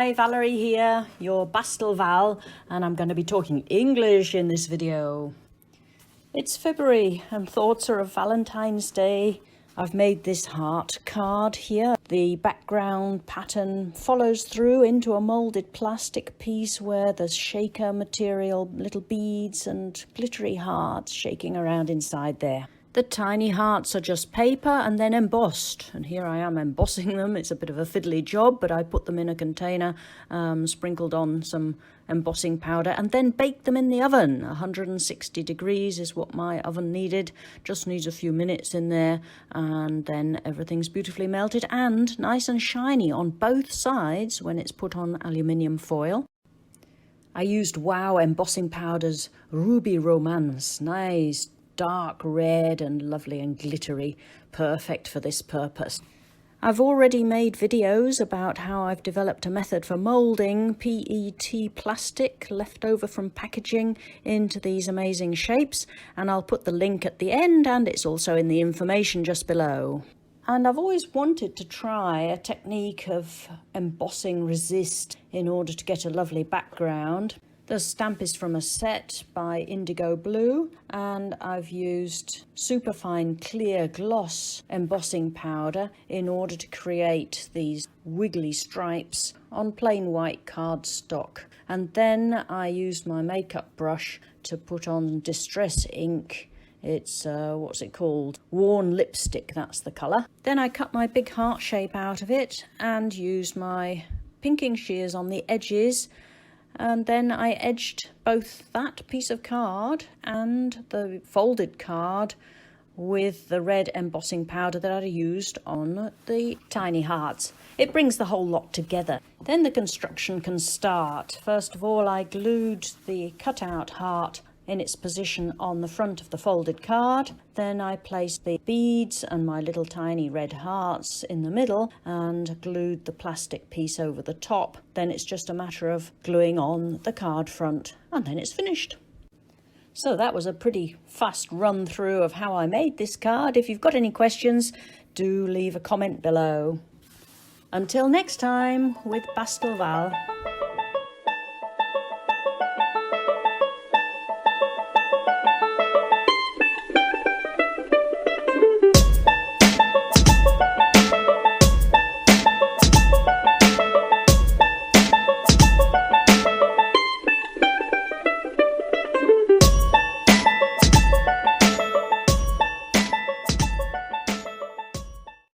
Hi, Valerie here, your Bastel Val, and I'm going to be talking English in this video. It's February and thoughts are of Valentine's Day. I've made this heart card here. The background pattern follows through into a moulded plastic piece where there's shaker material, little beads and glittery hearts shaking around inside there. The tiny hearts are just paper and then embossed, and here I am embossing them. It's a bit of a fiddly job, but I put them in a container, sprinkled on some embossing powder, and then baked them in the oven. 160 degrees is what my oven needed. Just needs a few minutes in there, and then everything's beautifully melted and nice and shiny on both sides when it's put on aluminium foil. I used Wow embossing powder's Ruby Romance. Nice dark red and lovely and glittery, perfect for this purpose. I've already made videos about how I've developed a method for moulding PET plastic left over from packaging into these amazing shapes, and I'll put the link at the end, and it's also in the information just below. And I've always wanted to try a technique of embossing resist in order to get a lovely background. The stamp is from a set by Indigo Blue, and I've used superfine clear gloss embossing powder in order to create these wiggly stripes on plain white cardstock. And then I used my makeup brush to put on distress ink. It's, what's it called? Worn lipstick, that's the colour. Then I cut my big heart shape out of it and used my pinking shears on the edges. And then I edged both that piece of card and the folded card with the red embossing powder that I'd used on the tiny hearts. It brings the whole lot together. Then the construction can start. First of all, I glued the cutout heart in its position on the front of the folded card. Then I placed the beads and my little tiny red hearts in the middle and glued the plastic piece over the top. Then it's just a matter of gluing on the card front, and then it's finished. So that was a pretty fast run through of how I made this card. If you've got any questions, do leave a comment below. Until next time with Bastel Val.